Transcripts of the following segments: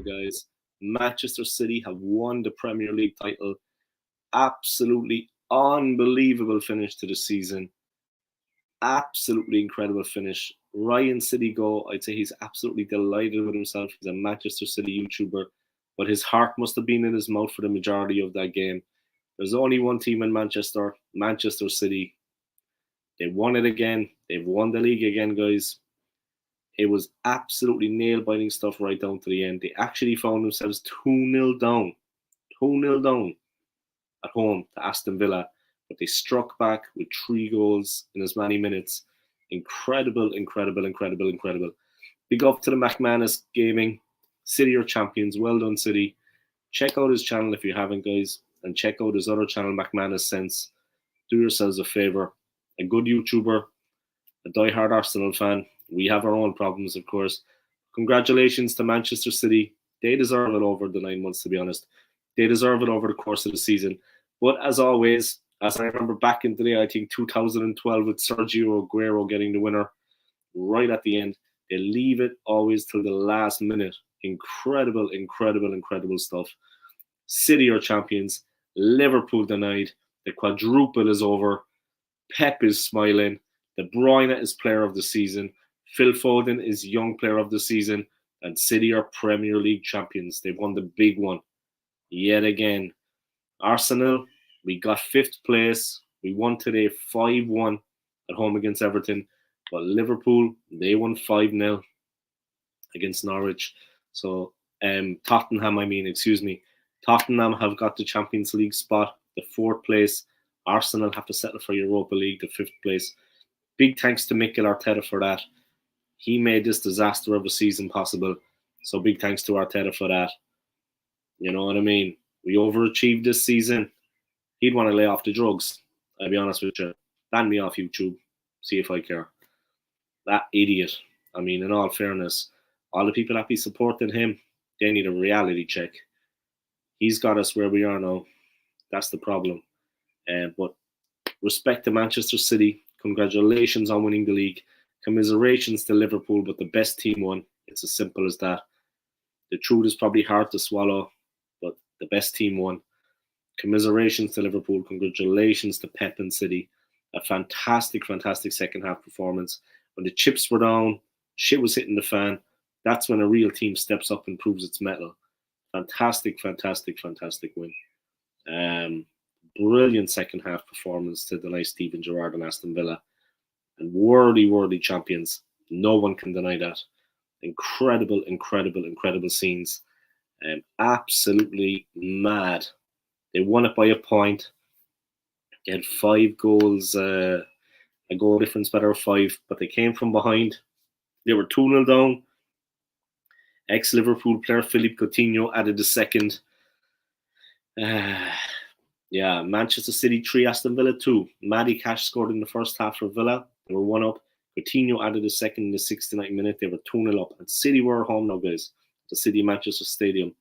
guys. Manchester City have won the Premier League title. Absolutely unbelievable finish to the season. Absolutely incredible finish. Ryan City Go, I'd say he's absolutely delighted with himself. He's a Manchester City YouTuber, but his heart must have been in his mouth for the majority of that game. There's only one team in Manchester City. They won it again. They've won the league again, guys. It was absolutely nail-biting stuff right down to the end. They actually found themselves 2-0 down. 2-0 down at home to Aston Villa. But they struck back with 3 goals in as many minutes. Incredible, incredible, incredible, incredible. Big up to the McManus Gaming. City are champions. Well done, City. Check out his channel if you haven't, guys. And check out his other channel, McManus Sense. Do yourselves a favour. A good YouTuber. A die-hard Arsenal fan. We have our own problems, of course. Congratulations to Manchester City. They deserve it over the 9 months, to be honest. They deserve it over the course of the season. But as always, as I remember back in the day, I think 2012 with Sergio Aguero getting the winner right at the end. They leave it always till the last minute. Incredible, incredible, incredible stuff. City are champions. Liverpool denied. The quadruple is over. Pep is smiling. De Bruyne is player of the season. Phil Foden is young player of the season. And City are Premier League champions. They've won the big one yet again. Arsenal, we got 5th place. We won today 5-1 at home against Everton. But Liverpool, they won 5-0 against Norwich. So Tottenham have got the Champions League spot, the 4th place. Arsenal have to settle for Europa League, the 5th place. Big thanks to Mikel Arteta for that. He made this disaster of a season possible. So big thanks to Arteta for that. You know what I mean? We overachieved this season. He'd want to lay off the drugs. I'll be honest with you. Ban me off YouTube. See if I care. That idiot. I mean, in all fairness, all the people that be supporting him, they need a reality check. He's got us where we are now. That's the problem. But respect to Manchester City. Congratulations on winning the league. Commiserations to Liverpool, but the best team won. It's as simple as that. The truth is probably hard to swallow, but the best team won. Commiserations to Liverpool. Congratulations to Pep and City. A fantastic, fantastic second half performance. When the chips were down, shit was hitting the fan. That's when a real team steps up and proves its mettle. Fantastic, fantastic, fantastic win. Brilliant second half performance to deny Steven Gerrard and Aston Villa. And worthy champions. No one can deny that. Incredible, incredible, incredible scenes. Absolutely mad. They won it by a point. They had 5 goals, a goal difference better of 5, but they came from behind. They were 2-0 down. Ex-Liverpool player Philippe Coutinho added the second. Manchester City 3, Aston Villa 2. Matty Cash scored in the first half for Villa. They were 1 up. Coutinho added a second in the 69th minute. They were 2-0 up. And City were at home now, guys. The City Manchester Stadium.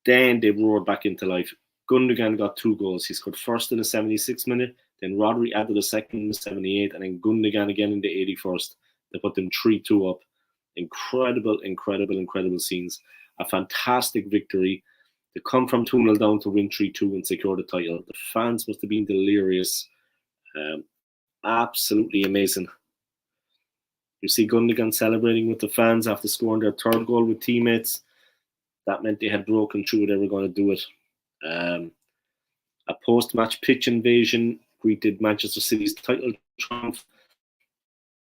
Then they roared back into life. Gundogan got 2 goals. He scored first in the 76th minute. Then Rodri added a second in the 78th. And then Gundogan again in the 81st. They put them 3-2 up. Incredible, incredible, incredible scenes. A fantastic victory. To come from 2-0 down to win 3-2 and secure the title. The fans must have been delirious. Absolutely amazing. You see Gundogan celebrating with the fans after scoring their 3rd goal with teammates. That meant they had broken through. They were going to do it. A post-match pitch invasion greeted Manchester City's title triumph.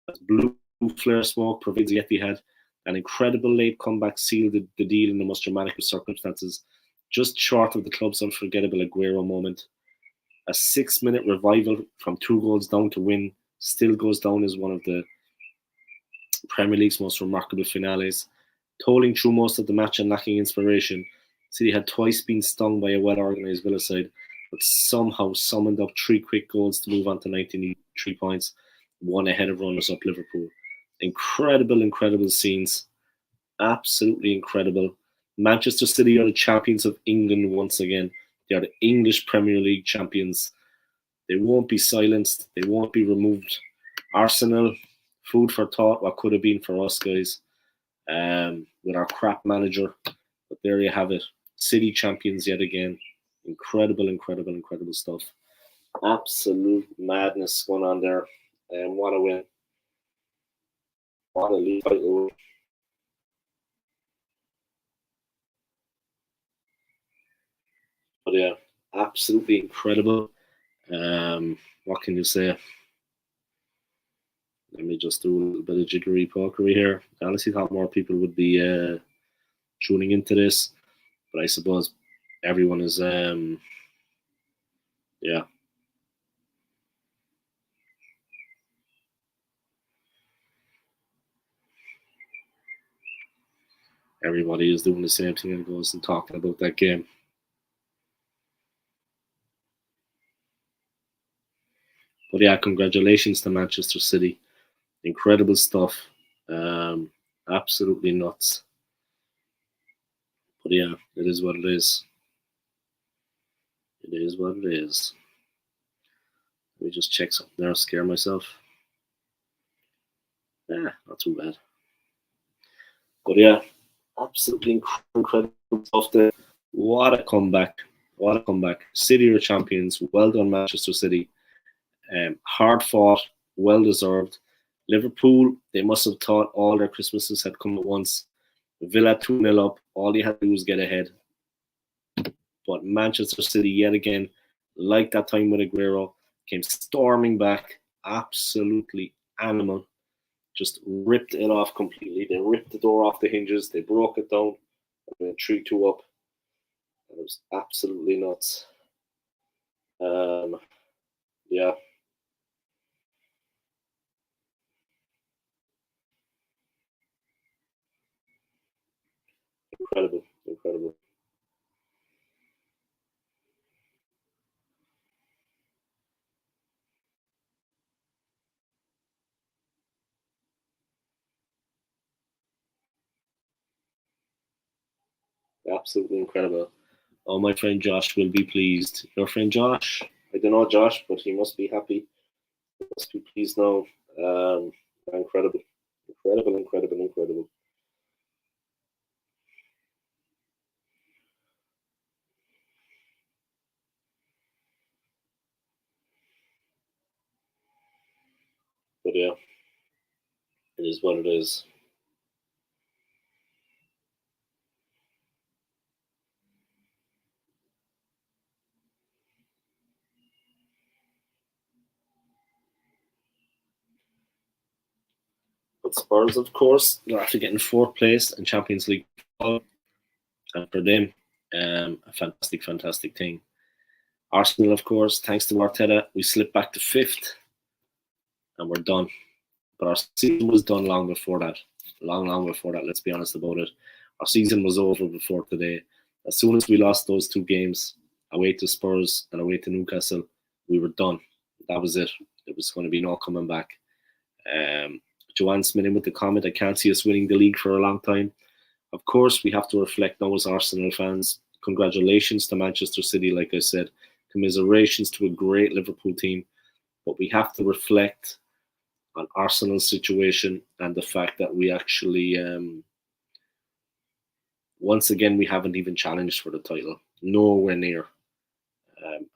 As blue flare smoke pervades the Etihad. An incredible late comeback sealed the deal in the most dramatic of circumstances. Just short of the club's unforgettable Aguero moment. A 6-minute revival from 2 goals down to win still goes down as one of the Premier League's most remarkable finales. Tolling through most of the match and lacking inspiration, City had twice been stung by a well-organised Villa side, but somehow summoned up 3 quick goals to move on to 93 points, 1 ahead of runners-up Liverpool. Incredible, incredible scenes. Absolutely incredible. Manchester City are the champions of England once again. They are the English Premier League champions. They won't be silenced. They won't be removed. Arsenal, food for thought, what could have been for us, guys. with our crap manager. But there you have it. City champions yet again. Incredible, incredible, incredible stuff. Absolute madness going on there. And what a win. What a league title. But yeah, absolutely incredible. What can you say? Let me just do a little bit of jiggery pokery here. I honestly thought more people would be tuning into this, but I suppose everyone is, yeah. Everybody is doing the same thing and goes and talking about that game. But yeah, congratulations to Manchester City. Incredible stuff. Absolutely nuts. But yeah, it is what it is. It is what it is. Let me just check something there, scare myself. Not too bad. But yeah, absolutely incredible stuff there. What a comeback. What a comeback. City are champions. Well done, Manchester City. Hard fought, well deserved. Liverpool, they must have thought all their Christmases had come at once. Villa 2-0 up. All you had to do was get ahead. But Manchester City, yet again, like that time with Aguero, came storming back. Absolutely animal. Just ripped it off completely. They ripped the door off the hinges. They broke it down. And went 3-2 up. It was absolutely nuts. Yeah. Incredible. Incredible. Absolutely incredible. Oh, my friend Josh will be pleased. Your friend Josh? I don't know Josh, but he must be happy. He must be pleased now. Incredible. Incredible, incredible, incredible. But yeah, it is what it is. But Spurs, of course, they're after getting fourth place in Champions League. And for them, a fantastic, fantastic thing. Arsenal, of course, thanks to Arteta, we slipped back to fifth and we're done. But our season was done long before that. Long before that, let's be honest about it. Our season was over before today. As soon as we lost those two games, away to Spurs and away to Newcastle, we were done. That was it. There was going to be no coming back. Joanne Smith in with the comment, I can't see us winning the league for a long time. Of course, we have to reflect now as Arsenal fans. Congratulations to Manchester City, like I said. Commiserations to a great Liverpool team. But we have to reflect on Arsenal's situation and the fact that we actually, once again, we haven't even challenged for the title. Nowhere near.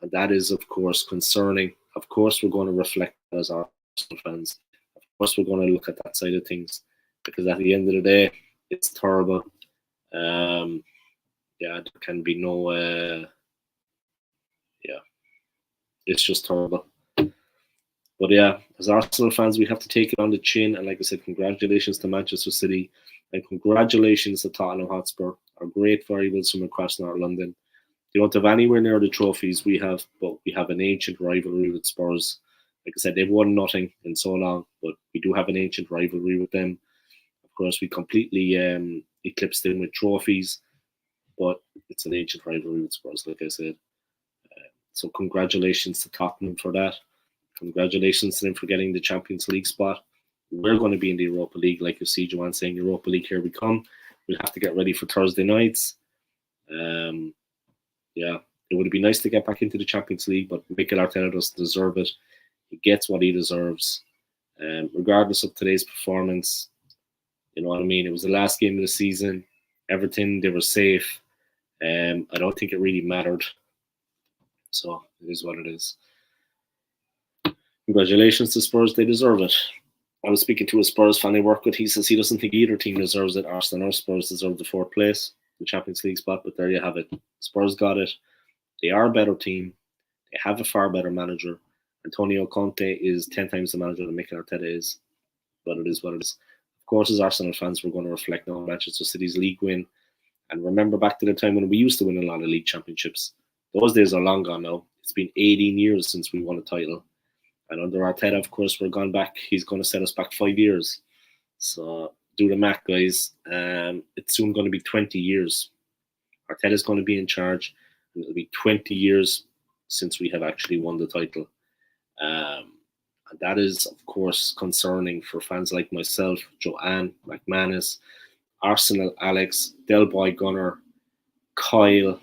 And that is, of course, concerning. Of course, we're going to reflect as Arsenal fans. Of course, we're going to look at that side of things because at the end of the day, it's terrible. There can be no, it's just terrible. But yeah, as Arsenal fans, we have to take it on the chin. And like I said, congratulations to Manchester City and congratulations to Tottenham Hotspur, our great variables from across North London. They don't have anywhere near the trophies we have, but we have an ancient rivalry with Spurs. Like I said, they've won nothing in so long, but we do have an ancient rivalry with them. Of course, we completely eclipsed them with trophies, but it's an ancient rivalry with Spurs, like I said. So congratulations to Tottenham for that. Congratulations to them for getting the Champions League spot. We're going to be in the Europa League, like you see Joanne saying, Europa League, here we come. We'll have to get ready for Thursday nights. It would be nice to get back into the Champions League, but Mikel Arteta doesn't deserve it. He gets what he deserves. Regardless of today's performance, You know what I mean? It was the last game of the season. Everything, they were safe. I don't think it really mattered. So it is what it is. Congratulations to Spurs. They deserve it. I was speaking to a Spurs fan I work with. He says he doesn't think either team deserves it. Arsenal or Spurs deserve the fourth place, the Champions League spot. But there you have it. Spurs got it. They are a better team. They have a far better manager. Antonio Conte is 10 times the manager that Mikel Arteta is. But it is what it is. Of course, as Arsenal fans, we're going to reflect on Manchester City's league win. And remember back to the time when we used to win a lot of league championships. Those days are long gone now. It's been 18 years since we won a title. And under Arteta, of course, we're gone back. He's going to set us back 5 years. So do the math, guys. It's soon going to be 20 years. Arteta's going to be in charge. And it'll be 20 years since we have actually won the title. And that is, of course, concerning for fans like myself, Joanne, McManus, Arsenal, Alex, Del Boy Gunner, Kyle,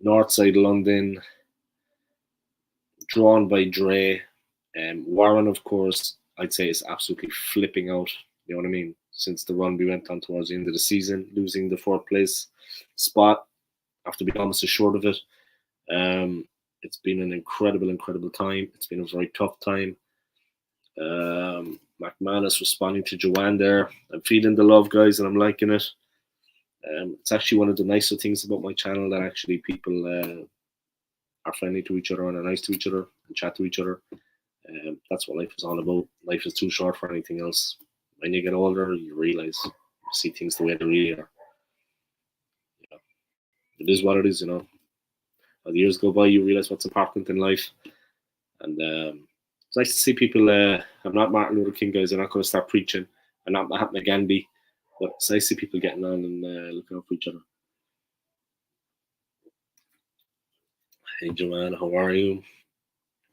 Northside London, drawn by Dre. Warren, of course, I'd say is absolutely flipping out. You know what I mean? Since the run we went on towards the end of the season, losing the fourth place spot after being almost assured of it. It's been an incredible, incredible time. It's been a very tough time. McManus responding to Joanne there. I'm feeling the love, guys, and I'm liking it. It's actually one of the nicer things about my channel that actually people are friendly to each other and are nice to each other and chat to each other. That's what life is all about. Life is too short for anything else. When you get older, you realize, you see things the way they really are. Yeah. It is what it is, you know. As the years go by, you realize what's important in life. And it's nice to see people. I'm not Martin Luther King, guys. I'm not going to start preaching. I'm not Mahatma Gandhi. But it's nice to see people getting on and looking out for each other. Hey, Joanne, how are you?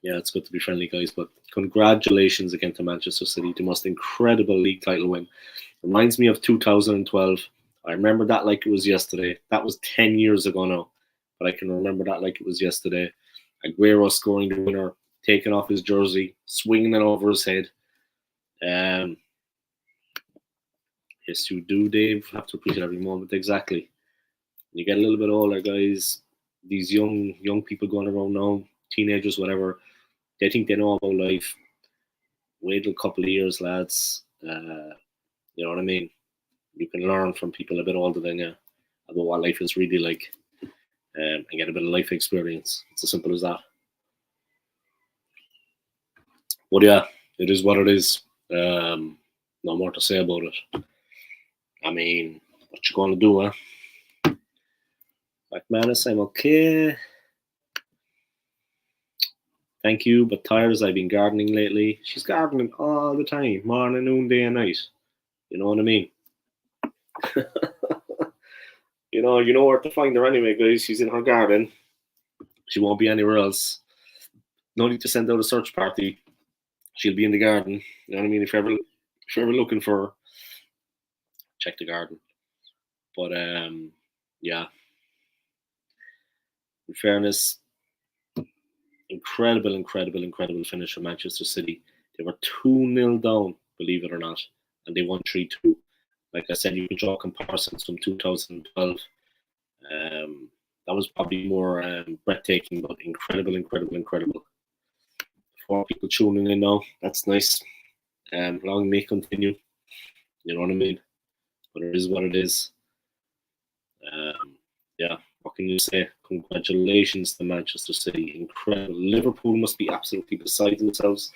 Yeah, it's good to be friendly, guys. But congratulations again to Manchester City, the most incredible league title win. Reminds me of 2012. I remember that like it was yesterday. That was 10 years ago now. But I can remember that like it was yesterday. Aguero scoring the winner, taking off his jersey, swinging it over his head. Yes, you do, Dave. Have to appreciate every moment. Exactly. You get a little bit older, guys. These young people going around now, teenagers, whatever, they think they know about life. Wait a couple of years, lads. You know what I mean? You can learn from people a bit older than you about what life is really like, and get a bit of life experience. It's as simple as that. But yeah, it is what it is. No more to say about it. I mean, what you gonna do, huh? McManus, I'm okay. Thank you, but tired as I've been gardening lately. She's gardening all the time, morning, noon, day, and night. You know what I mean? you know where to find her anyway, guys. She's in her garden. She won't be anywhere else. No need to send out a search party. She'll be in the garden. You know what I mean? If you're ever looking for her, check the garden. But yeah. In fairness, incredible finish for Manchester City. They were 2-0 down, believe it or not, and they won 3-2. Like I said, you can draw comparisons from 2012. That was probably more breathtaking, but incredible. 4 people tuning in now. That's nice. Long may continue. You know what I mean? But it is what it is. Yeah, what can you say? Congratulations to Manchester City. Incredible. Liverpool must be absolutely beside themselves.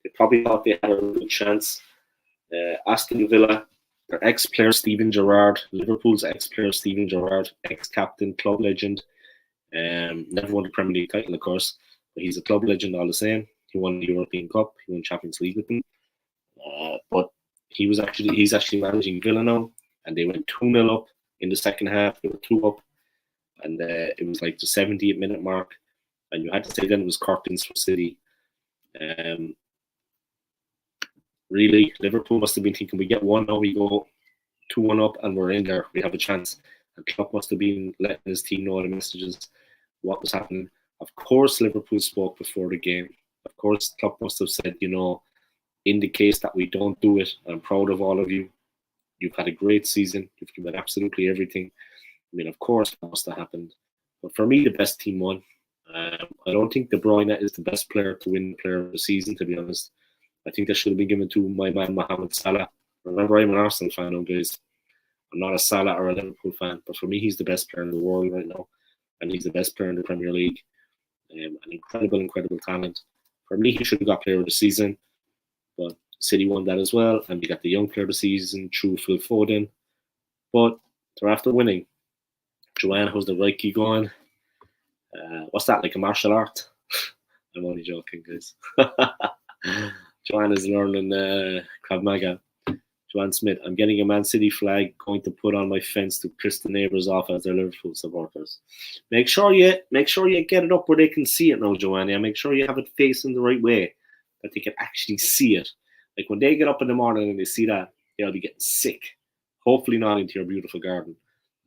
They probably thought they had a good chance. Aston Villa, their ex-player Steven Gerrard, Liverpool's ex-player Steven Gerrard, ex-captain, club legend. Never won the Premier League title, of course, but he's a club legend all the same. He won the European Cup. He won Champions League with them. But he's actually managing Villa now, and they went 2-0 up in the second half. They were 2 up, and it was like the 78th minute mark, and you had to say then it was curtains for City. Really, Liverpool must have been thinking, we get one now, we go 2-1 up, and we're in there. We have a chance. And Klopp must have been letting his team know the messages, what was happening. Of course, Liverpool spoke before the game. Of course, Klopp must have said, indicates that we don't do it. I'm proud of all of you. You've had a great season. You've given absolutely everything. I mean, of course, that must have happened. But for me, the best team won. I don't think De Bruyne is the best player to win the player of the season, to be honest. I think that should have been given to my man, Mohamed Salah. Remember, I'm an Arsenal fan now, guys. I'm not a Salah or a Liverpool fan, but for me, he's the best player in the world right now. And he's the best player in the Premier League. An incredible talent. For me, he should have got player of the season. But City won that as well. And we got the young player of the season through Phil Foden. But they're after winning. Joanne, how's the Reiki going? What's that, like a martial art? I'm only joking, guys. Joanne is learning Krav Maga. Joanne Smith, I'm getting a Man City flag going to put on my fence to piss the neighbours off as their Liverpool supporters. Make sure you get it up where they can see it now, Joanne. Yeah, make sure you have it facing the right way, that they can actually see it. Like when they get up in the morning and they see that, they'll be getting sick. Hopefully not into your beautiful garden.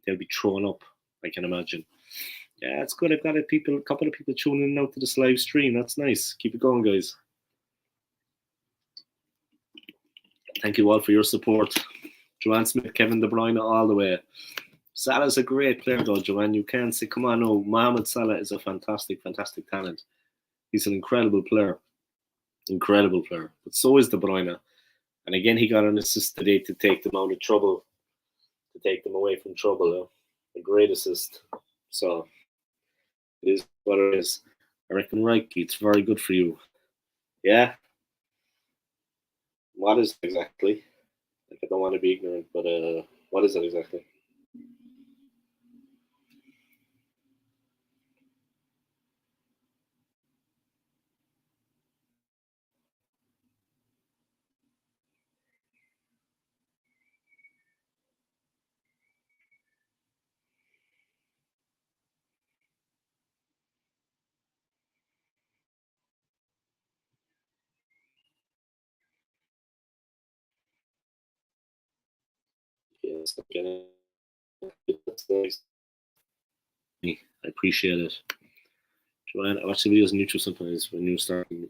They'll be throwing up, I can imagine. Yeah, it's good. I've got a couple of people tuning in out to this live stream. That's nice. Keep it going, guys. Thank you all for your support. Joanne Smith, Kevin De Bruyne, all the way. Salah's a great player, though, Joanne. You can't say, come on, no. Mohamed Salah is a fantastic talent. He's an incredible player. But so is De Bruyne. And again, he got an assist today to take them out of trouble, to take them away from trouble. A great assist. So it is what it is. I reckon Reiki, it's very good for you. Yeah. What is it exactly? Like, I don't want to be ignorant, but what is it exactly? Yes, okay. That's nice. I appreciate it. Joanne, I watch the videos on YouTube sometimes when you're starting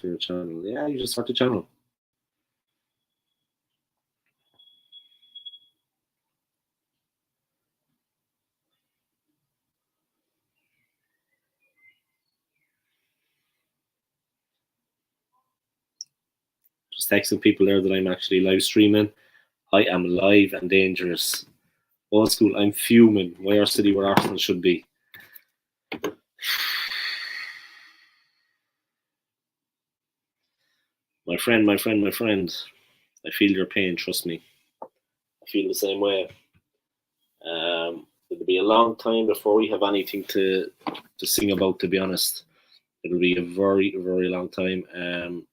your channel. Yeah, you just start the channel. Just texting people there that I'm actually live streaming. I am live and dangerous. Old school, I'm fuming. Why our city where Arsenal should be. My friend. I feel your pain, trust me. I feel the same way. It'll be a long time before we have anything to sing about, to be honest. It'll be a very long time.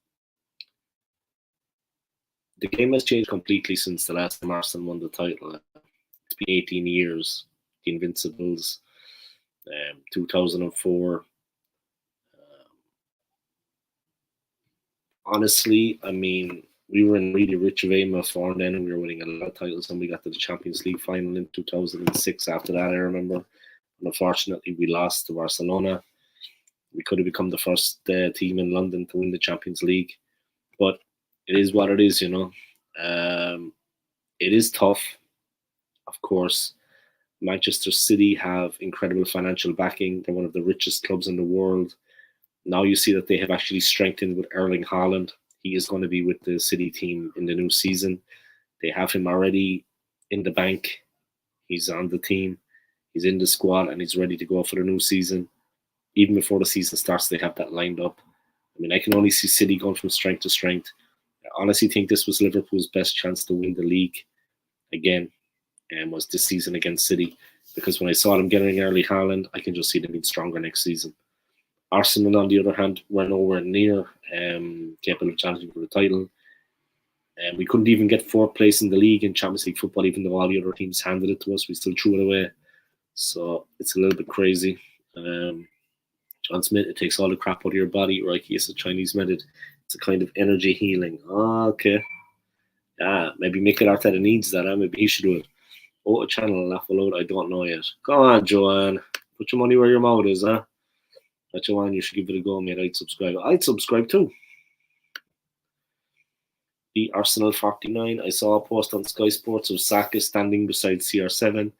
The game has changed completely since the last time Arsenal won the title. It's been 18 years. The Invincibles, 2004. Honestly, I mean, we were in really rich vein before then, and we were winning a lot of titles, and we got to the Champions League final in 2006. After that, I remember. And unfortunately, we lost to Barcelona. We could have become the first team in London to win the Champions League. But it is what it is, you know. It is tough, of course. Manchester City have incredible financial backing. They're one of the richest clubs in the world. Now you see that they have actually strengthened with Erling Haaland. He is going to be with the City team in the new season. They have him already in the bank. He's on the team. He's in the squad and he's ready to go for the new season. Even before the season starts, they have that lined up. I mean, I can only see City going from strength to strength. I honestly think this was Liverpool's best chance to win the league again, and was this season against City. Because when I saw them getting early Haaland, I can just see them being stronger next season. Arsenal, on the other hand, were nowhere near capable of challenging for the title. And we couldn't even get fourth place in the league in Champions League football, even though all the other teams handed it to us. We still threw it away. So it's a little bit crazy. John Smith, it takes all the crap out of your body. Reiki is a Chinese method. It's a kind of energy healing. Oh, okay. Yeah, maybe Mikel Arteta needs that. Maybe he should do it. Oh, a channel laugh aloud. I don't know yet. Go on, Joanne. Put your money where your mouth is, huh? But Joanne, you should give it a go, mate. I'd subscribe. I'd subscribe too. beat Arsenal 49. I saw a post on Sky Sports of Saka standing beside CR7,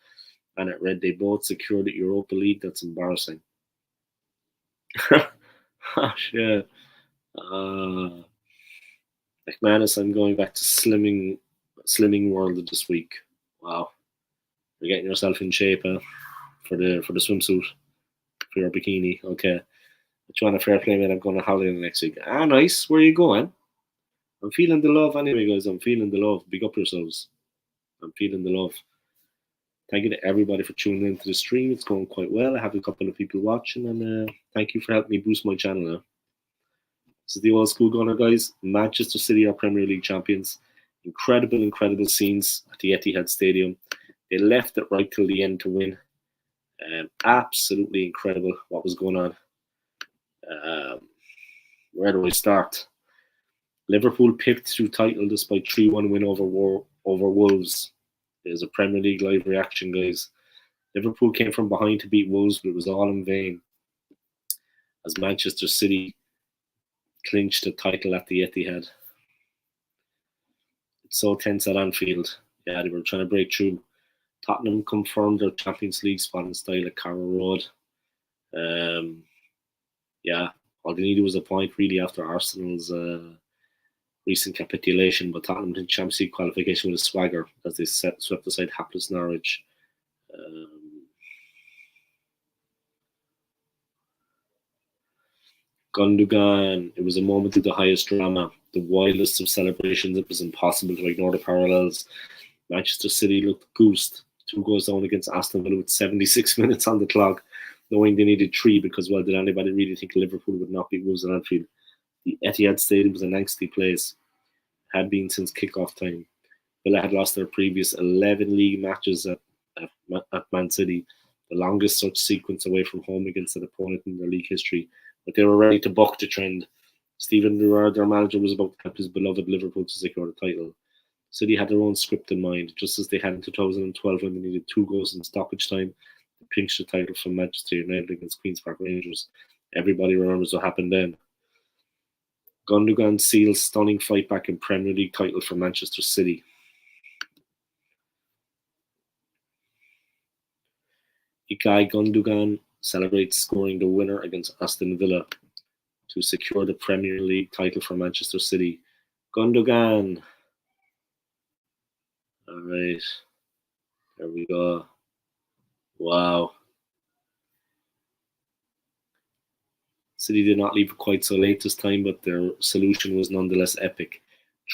and it read they both secured the Europa League. That's embarrassing. Gosh, yeah. McManus, I'm going back to slimming world this week. Wow, you're getting yourself in shape for the swimsuit, for your bikini. Okay, but you want a fair play, man? I'm going on holiday next week. Ah, nice. Where are you going? I'm feeling the love anyway, guys. I'm feeling the love. Big up yourselves. I'm feeling the love. Thank you to everybody for tuning into the stream. It's going quite well. I have a couple of people watching, and thank you for helping me boost my channel now. This is the old school gunner, guys. Manchester City are Premier League champions. Incredible scenes at the Etihad Stadium. They left it right till the end to win. Absolutely incredible what was going on. Where do I start? Liverpool picked through title despite 3-1 win over Wolves. There's a Premier League live reaction, guys. Liverpool came from behind to beat Wolves, but it was all in vain, as Manchester City clinched the title at the Etihad. It's so tense at Anfield. Yeah, they were trying to break through. Tottenham confirmed their Champions League spot in style at Carrow Road. Yeah, all they needed was a point really after Arsenal's recent capitulation, but Tottenham did Champions League qualification with a swagger as they swept aside hapless Norwich. Gundogan, it was a moment of the highest drama, the wildest of celebrations. It was impossible to ignore the parallels. Manchester City looked goosed. 2 goals down against Aston Villa with 76 minutes on the clock, knowing they needed 3 because, well, did anybody really think Liverpool would not beat Wolves at Anfield? The Etihad Stadium was an angsty place. Had been since kickoff time. Villa had lost their previous 11 league matches at Man City, the longest such sequence away from home against an opponent in their league history. But they were ready to buck the trend. Steven Gerrard, their manager, was about to help his beloved Liverpool to secure the title. City had their own script in mind, just as they had in 2012 when they needed 2 goals in stoppage time to pinch the title from Manchester United against Queen's Park Rangers. Everybody remembers what happened then. Gundogan seals stunning fight back in Premier League title for Manchester City. Ilkay Gundogan celebrates scoring the winner against Aston Villa to secure the Premier League title for Manchester City. Gundogan. All right. There we go. Wow. City did not leave quite so late this time, but their solution was nonetheless epic.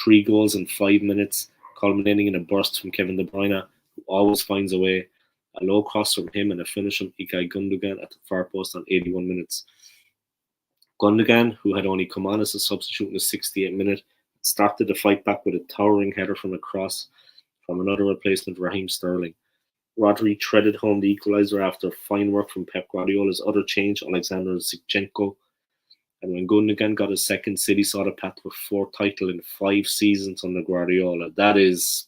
3 goals in 5 minutes, culminating in a burst from Kevin De Bruyne, who always finds a way. A low cross from him and a finish from Ilkay Gundogan at the far post on 81 minutes. Gundogan, who had only come on as a substitute in the 68th minute, started the fight back with a towering header from a cross from another replacement, Raheem Sterling. Rodri threaded home the equaliser after fine work from Pep Guardiola's other change, Alexander Zinchenko. And when Gundogan got his second, City saw the path to a 4th title in 5 seasons under Guardiola. That is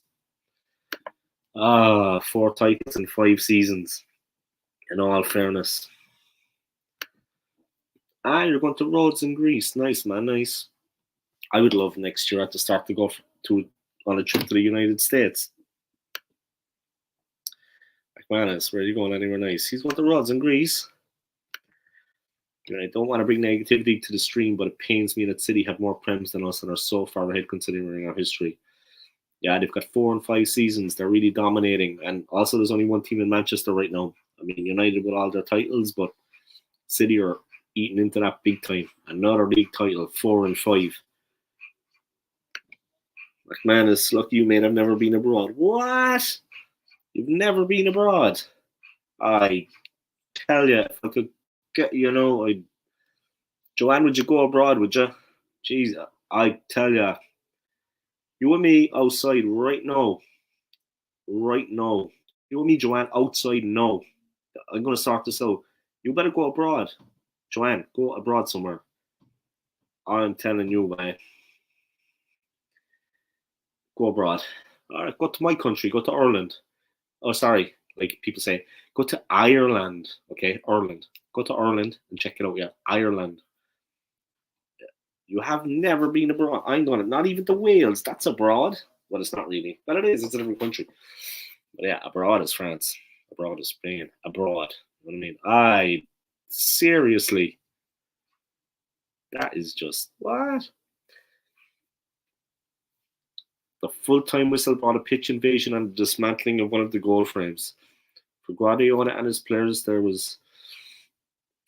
4 titles in 5 seasons, in all fairness. You're going to Rhodes in Greece. Nice, man, nice. I would love next year at the start to go on a trip to the United States. McManus, where are you going? Anywhere nice? He's going to Rhodes in Greece. I don't want to bring negativity to the stream, but it pains me that City have more prems than us and are so far ahead considering our history. Yeah, they've got 4 and 5 seasons. They're really dominating. And also, there's only one team in Manchester right now. I mean, United with all their titles, but City are eating into that big time. Another league title, 4 and 5. McManus, lucky you, mate. I've never been abroad. What? You've never been abroad? I tell you, if I could get, Joanne, would you go abroad, would you? Jeez, I tell you. You and me outside right now. Right now. You and me, Joanne, outside now. I'm going to sort this out. You better go abroad. Joanne, go abroad somewhere. I'm telling you, man. Go abroad. All right, go to my country. Go to Ireland. Oh, sorry. Like people say, go to Ireland. Okay, Ireland. Go to Ireland and check it out. Yeah, Ireland. You have never been abroad. I'm going to, not even to Wales. That's abroad. Well, it's not really. But it is. It's a different country. But yeah, abroad is France. Abroad is Spain. Abroad. You know what I mean? Seriously. That is just, what? The full-time whistle brought a pitch invasion and the dismantling of one of the goal frames. For Guardiola and his players, there was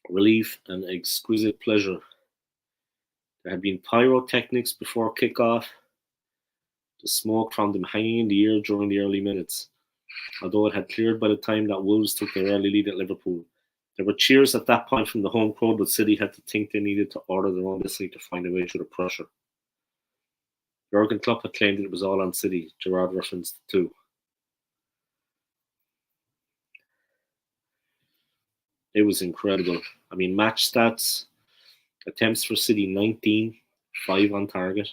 relief and exquisite pleasure. There had been pyrotechnics before kick-off, the smoke from them hanging in the air during the early minutes, although it had cleared by the time that Wolves took their early lead at Liverpool. There were cheers at that point from the home crowd, but City had to think they needed to order their own whistling to find a way through the pressure. Jurgen Klopp had claimed that it was all on City. Gerrard referenced it too. It was incredible. I mean, match stats, attempts for City 19, 5 on target.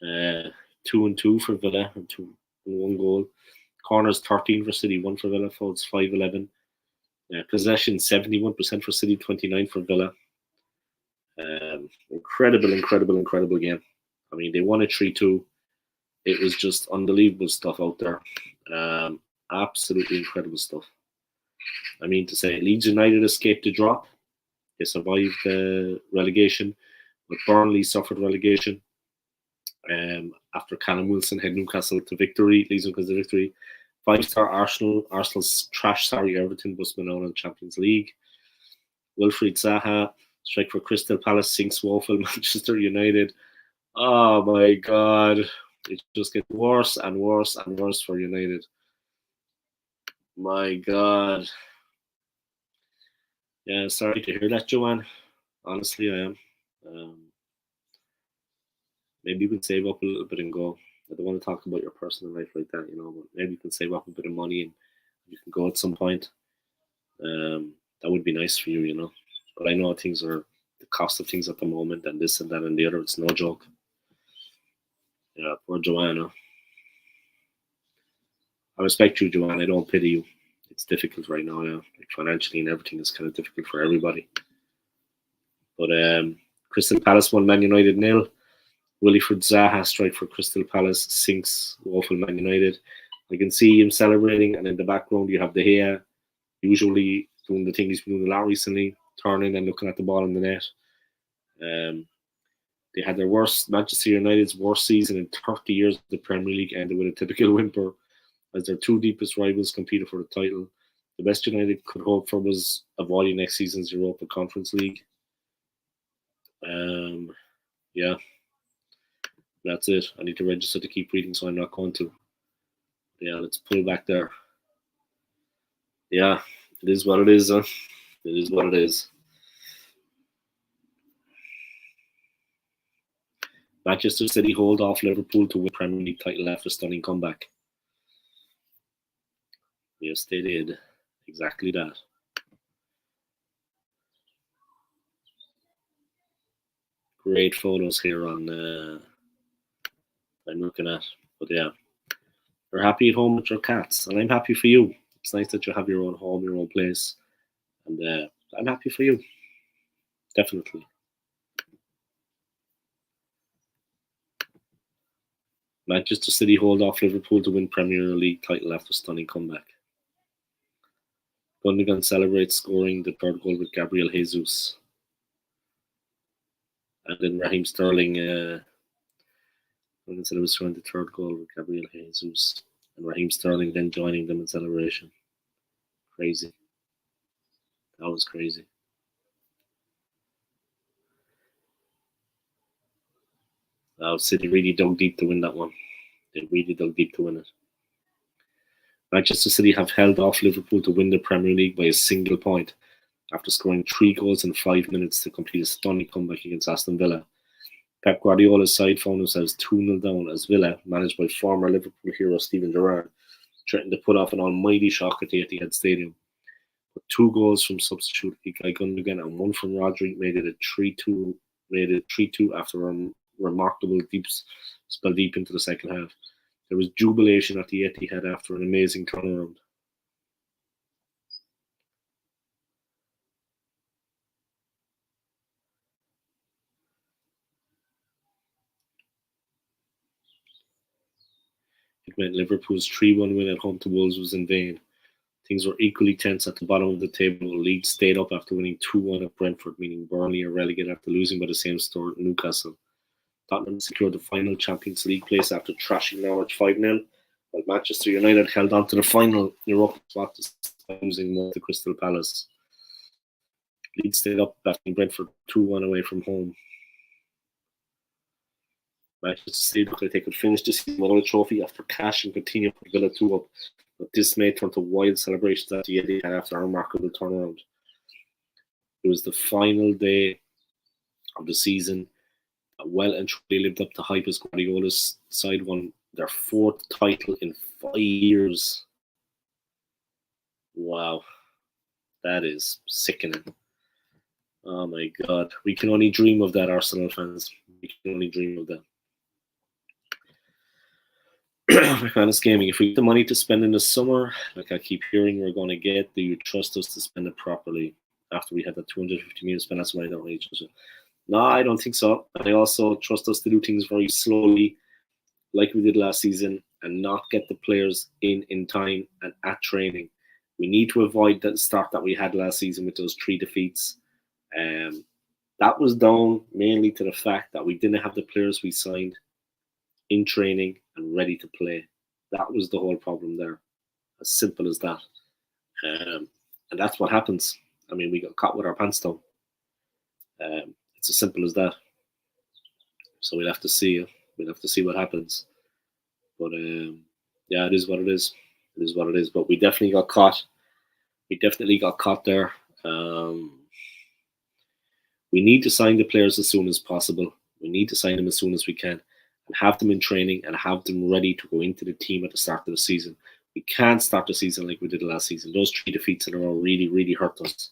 2 and 2 for Villa and 1 goal. Corners 13 for City, 1 for Villa. Fouls 5-11. Possession 71% for City, 29 for Villa. Incredible game. I mean, they won it 3-2. It was just unbelievable stuff out there. Absolutely incredible stuff. I mean to say, Leeds United escaped the drop. They survived the relegation, but Burnley suffered relegation. After Callum Wilson had Newcastle to victory, leads Newcastle to victory. 5-star Arsenal's trash Everton was known in the Champions League. Wilfried Zaha, strike for Crystal Palace, sinks woeful Manchester United. Oh my God. It just gets worse and worse and worse for United. My God. Yeah, sorry to hear that, Joanne. Honestly, I am. Maybe you can save up a little bit and go. I don't want to talk about your personal life like that, but maybe you can save up a bit of money and you can go at some point. That would be nice for you, But I know the cost of things at the moment and this and that and the other, it's no joke. Yeah, poor Joanna. I respect you, Joanne. I don't pity you. It's difficult right now, yeah. Like financially and everything is kind of difficult for everybody. But Crystal Palace won, Man United 0. Wilfried Zaha strike for Crystal Palace, sinks woeful Man United. I can see him celebrating, and in the background you have De Gea, usually doing the thing he's been doing a lot recently, turning and looking at the ball in the net. They had Manchester United's worst season in 30 years of the Premier League, ended with a typical whimper, as their 2 deepest rivals competed for the title. The best United could hope for was avoiding next season's Europa Conference League. Yeah. That's it. I need to register to keep reading, so I'm not going to. Yeah, let's pull back there. Yeah, it is what it is. It is what it is. Manchester City hold off Liverpool to win Premier League title after a stunning comeback. Yes, they did. Exactly that. Great photos here on I'm looking at. But yeah, you're happy at home with your cats, and I'm happy for you. It's nice that you have your own home, your own place, and I'm happy for you. Definitely. Manchester City hold off Liverpool to win Premier League title after stunning comeback. Gundogan celebrates scoring the 3rd goal with Gabriel Jesus. And then Raheem Sterling said it was scoring the 3rd goal with Gabriel Jesus. And Raheem Sterling then joining them in celebration. Crazy. That was crazy. City really dug deep to win that one. They really dug deep to win it. Manchester City have held off Liverpool to win the Premier League by a single point after scoring 3 goals in 5 minutes to complete a stunning comeback against Aston Villa. Pep Guardiola's side found themselves 2-0 down as Villa, managed by former Liverpool hero Steven Gerrard, threatened to put off an almighty shock at the Etihad Stadium. But 2 goals from substitute Ilkay Gundogan and 1 from Rodri made it 3-2 after a remarkable spell deep into the second half. There was jubilation at the Etihad after an amazing turnaround. meant Liverpool's 3-1 win at home to Wolves was in vain. Things were equally tense at the bottom of the table. Leeds stayed up after winning 2-1 at Brentford, meaning Burnley are relegated after losing by the same score at Newcastle. Tottenham secured the final Champions League place after thrashing Norwich 5-0, while Manchester United held on to the final Europa spot despite losing more to Crystal Palace. Leeds stayed up, batting Brentford 2-1 away from home. Manchester City looked like they could finish the season without a trophy after Cash and Coutinho put Villa 2 up, but this may turn to wild celebrations at the Etihad after a remarkable turnaround. It was the final day of the season that well and truly lived up to hype as Guardiola's side won their 4th title in 5 years. Wow, that is sickening. Oh my God, we can only dream of that, Arsenal fans. We can only dream of that. McManus Gaming, if we get the money to spend in the summer, like I keep hearing we're going to get, do you trust us to spend it properly after we had that 250 million spend? That's why I don't really trust it. No, I don't think so. I also trust us to do things very slowly, like we did last season, and not get the players in time and at training. We need to avoid that start that we had last season with those 3 defeats. That was down mainly to the fact that we didn't have the players we signed in training and ready to play. That was the whole problem there. As simple as that. And that's what happens. I mean, we got caught with our pants down. It's as simple as that. So we'll have to see. We'll have to see what happens. But yeah, it is what it is. It is what it is. But we definitely got caught. We definitely got caught there. We need to sign the players as soon as possible. We need to sign them as soon as we can and have them in training and have them ready to go into the team at the start of the season. We can't start the season like we did last season. Those 3 defeats in a row really, really hurt us.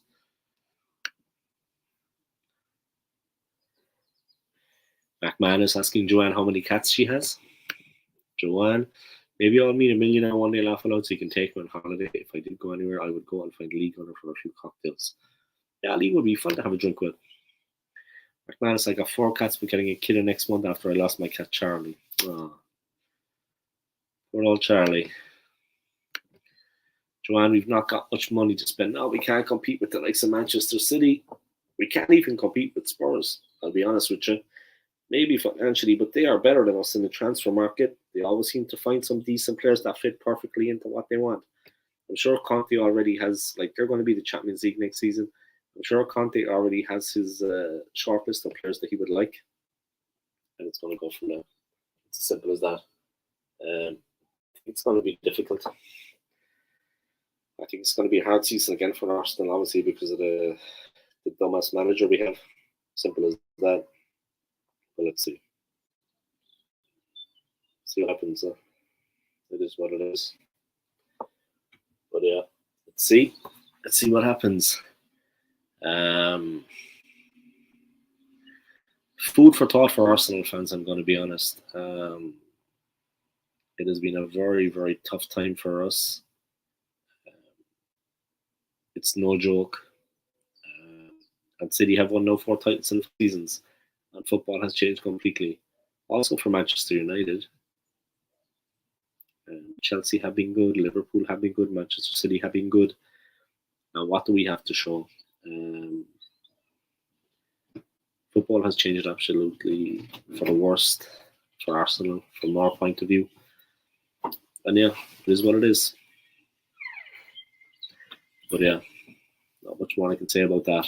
McMahon is asking Joanne how many cats she has. Joanne, maybe I'll meet a millionaire one day, laugh aloud, so you can take me on holiday. If I did go anywhere, I would go and find Lee Gunner for a few cocktails. Yeah, Lee would be fun to have a drink with. McManus, I got 4 cats, but getting a kiddo next month after I lost my cat Charlie. Oh. Poor old Charlie. Joanne, we've not got much money to spend now. We can't compete with the likes of Manchester City. We can't even compete with Spurs, I'll be honest with you. Maybe financially, but they are better than us in the transfer market. They always seem to find some decent players that fit perfectly into what they want. I'm sure Conte already has, like, they're going to be the Champions League next season. I'm sure Conte already has his short list of players that he would like. And it's going to go from there. It's as simple as that. It's going to be difficult. I think it's going to be a hard season again for Arsenal, obviously, because of the dumbass manager we have. Simple as that. But let's see. See what happens. It is what it is. But yeah, let's see. Let's see what happens. Food for thought for Arsenal fans, I'm going to be honest. It has been a very, very tough time for us. It's no joke. And City have won now 4 titles in seasons. And football has changed completely. Also for Manchester United. Chelsea have been good. Liverpool have been good. Manchester City have been good. Now, what do we have to show? Football has changed absolutely for the worst for Arsenal from our point of view. And yeah, it is what it is. But yeah, not much more I can say about that.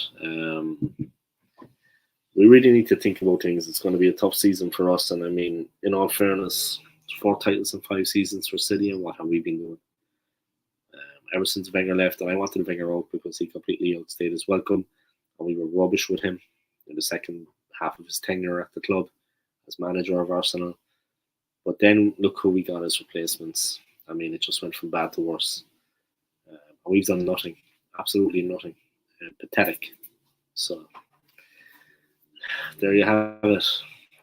We really need to think about things. It's going to be a tough season for us. And I mean, in all fairness, 4 titles in 5 seasons for City, and what have we been doing? Ever since Wenger left, and I wanted Wenger out because he completely outstayed his welcome, and we were rubbish with him in the second half of his tenure at the club as manager of Arsenal. But then look who we got as replacements. I mean, it just went from bad to worse. And we've done nothing, absolutely nothing. Pathetic. So there you have it.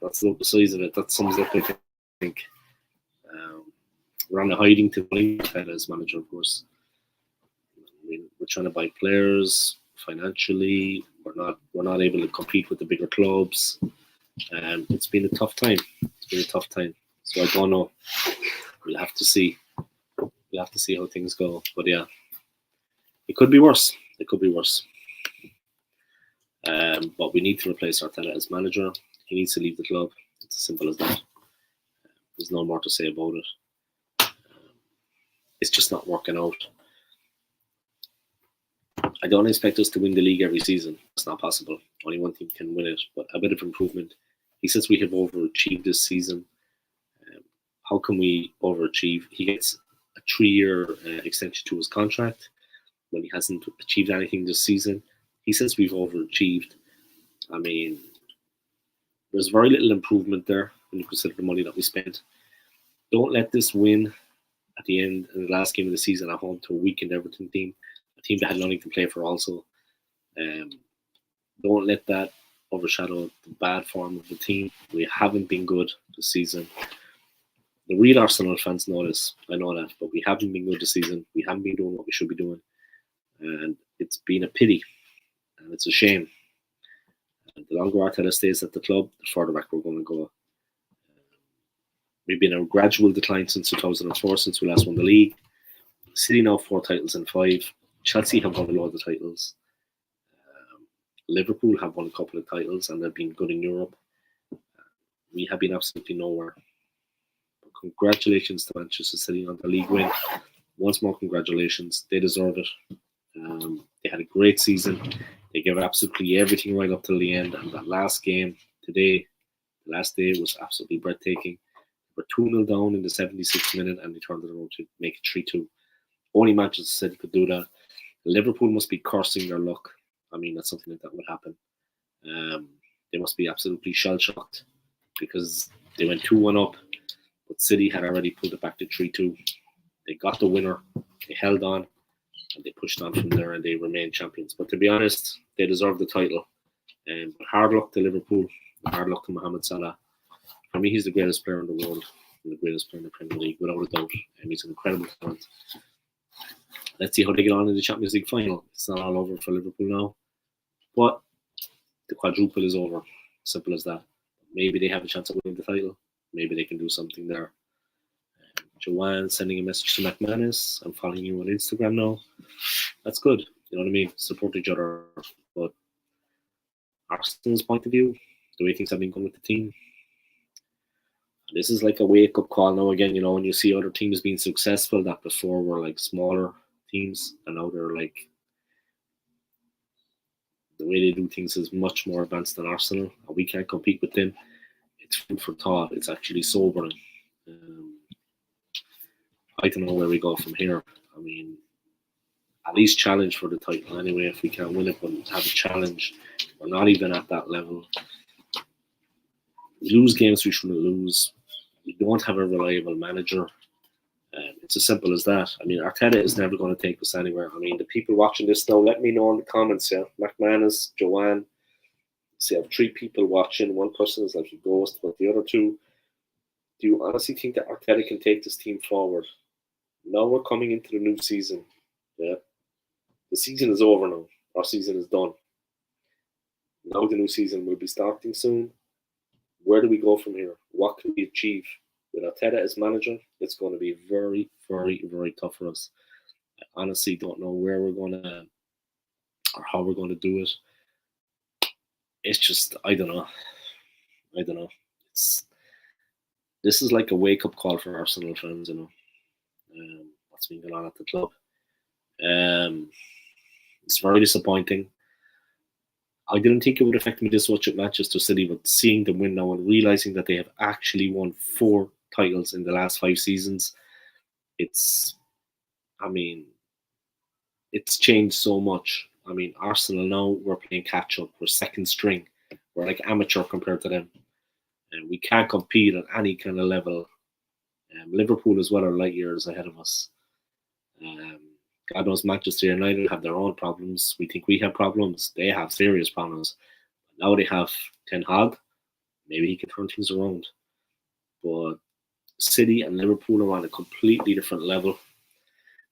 That's the size of it. That sums up, I think. We're on a hiding to as manager, of course. I mean, we're trying to buy players financially. We're not able to compete with the bigger clubs. It's been a tough time. So I don't know. we'll have to see. We'll have to see how things go. But yeah, it could be worse. It could be worse. But we need to replace Arteta as manager. He needs to leave the club. It's as simple as that. There's no more to say about it. It's just not working out. I don't expect us to win the league every season. It's not possible. Only one team can win it, but a bit of improvement. He says we have overachieved this season. How can we overachieve? He gets a 3-year extension to his contract when he hasn't achieved anything this season. He says we've overachieved. I mean, there's very little improvement there when you consider the money that we spent. Don't let this win at the end, in the last game of the season at home to a weakened Everton team, a team that had nothing to play for also. Don't let that overshadow the bad form of the team. We haven't been good this season. The real Arsenal fans know this. I know that. But we haven't been good this season. We haven't been doing what we should be doing. And it's been a pity. And it's a shame. And the longer Arteta stays at the club, the further back we're going to go. We've been in a gradual decline since 2004, since we last won the league. City now 4 titles in 5. Chelsea have won a lot of titles. Liverpool have won a couple of titles and they've been good in Europe. We have been absolutely nowhere. But congratulations to Manchester City on the league win. Once more, congratulations. They deserve it. They had a great season. They gave absolutely everything right up till the end. And that last game today, the last day, was absolutely breathtaking. They were 2-0 down in the 76th minute and they turned it around to make it 3-2. Only Manchester City could do that. Liverpool must be cursing their luck. I mean, that's something that would happen. They must be absolutely shell-shocked because they went 2-1 up, but City had already pulled it back to 3-2. They got the winner. They held on, and they pushed on from there, and they remained champions. But to be honest, they deserve the title. Hard luck to Liverpool. Hard luck to Mohamed Salah. For me, he's the greatest player in the world and the greatest player in the Premier League, without a doubt. And he's an incredible talent. Let's see how they get on in the Champions League final. It's not all over for Liverpool now. But the quadruple is over. Simple as that. Maybe they have a chance of winning the title. Maybe they can do something there. Joanne sending a message to McManus. I'm following you on Instagram now. That's good. You know what I mean? Support each other. But Arsenal's point of view, the way things have been going with the team, this is like a wake-up call now again, you know, when you see other teams being successful that before were like smaller teams and now they're like, the way they do things is much more advanced than Arsenal and we can't compete with them. It's food for thought. It's actually sobering. I don't know where we go from here. I mean, at least challenge for the title anyway if we can't win it, but have a challenge. We're not even at that level. We lose games we shouldn't lose. We don't have a reliable manager. It's as simple as that. I mean, Arteta is never going to take us anywhere. I mean, the people watching this now, let me know in the comments, yeah. McManus, Joanne. See, I have 3 people watching. One person is like a ghost, but the other 2, do you honestly think that Arteta can take this team forward? Now we're coming into the new season. Yeah. The season is over now. Our season is done. Now the new season will be starting soon. Where do we go from here? What can we achieve? With Arteta as manager, it's going to be very, very, very tough for us. I honestly don't know where we're going to or how we're going to do it. It's just, I don't know. This is like a wake-up call for Arsenal fans, you know. What's been going on at the club. It's very disappointing. I didn't think it would affect me this much at Manchester City, but seeing them win now and realising that they have actually won 4 titles in the last 5 seasons, it's changed so much. I mean, Arsenal now, we're playing catch-up. We're second string. We're like amateur compared to them. And we can't compete at any kind of level. Liverpool as well are light years ahead of us. God knows Manchester United have their own problems. We think we have problems. They have serious problems. Now they have Ten Hag. Maybe he can turn things around. But City and Liverpool are on a completely different level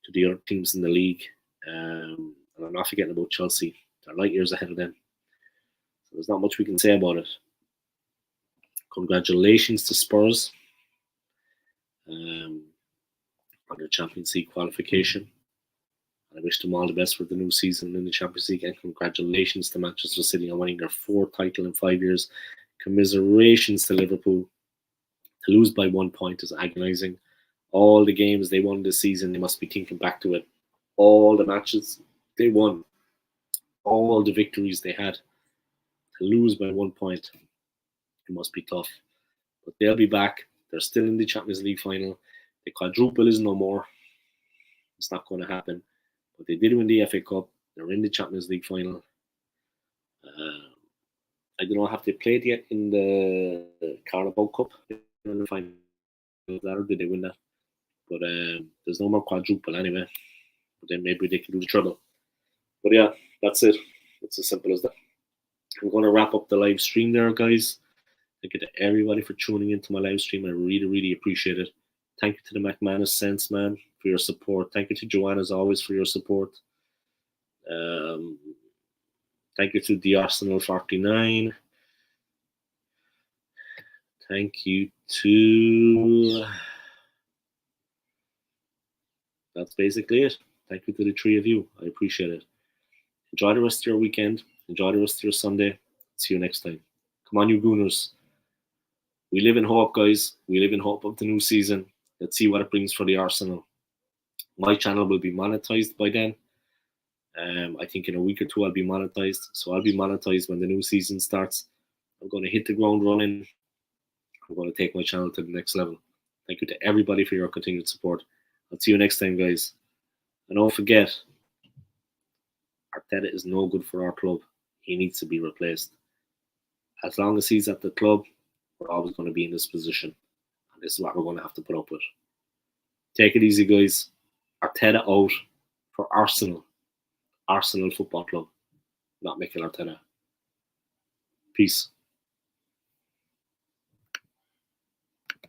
to the other teams in the league. And I'm not forgetting about Chelsea. They're light years ahead of them. So there's not much we can say about it. Congratulations to Spurs. the Champions League qualification. I wish them all the best for the new season in the Champions League, and congratulations to Manchester City on winning their 4th title in 5 years. Commiserations to Liverpool. To lose by 1 point is agonising. All the games they won this season, they must be thinking back to it. All the matches they won, all the victories they had. To lose by 1 point, it must be tough. But they'll be back. They're still in the Champions League final. The quadruple is no more. It's not going to happen. But they did win the FA Cup. They're in the Champions League final. I don't know, have they played yet in the Carabao Cup in the final? Or did they win that? But there's no more quadruple anyway. But then maybe they can do the treble. But yeah, that's it. It's as simple as that. I'm going to wrap up the live stream there, guys. Thank you to everybody for tuning into my live stream. I really, really appreciate it. Thank you to the McManus Sense, man, for your support. Thank you to Joanne, as always, for your support. Thank you to the Arsenal 49. Thank you to... That's basically it. Thank you to the 3 of you. I appreciate it. Enjoy the rest of your weekend. Enjoy the rest of your Sunday. See you next time. Come on, you Gooners. We live in hope, guys. We live in hope of the new season. Let's see what it brings for the Arsenal. My channel will be monetized by then. I think in a week or two I'll be monetized. So I'll be monetized when the new season starts. I'm going to hit the ground running. I'm going to take my channel to the next level. Thank you to everybody for your continued support. I'll see you next time, guys. And don't forget, Arteta is no good for our club. He needs to be replaced. As long as he's at the club, we're always going to be in this position. And this is what we're going to have to put up with. Take it easy, guys. Arteta out for Arsenal. Arsenal Football Club. Not Mikel Arteta. Peace.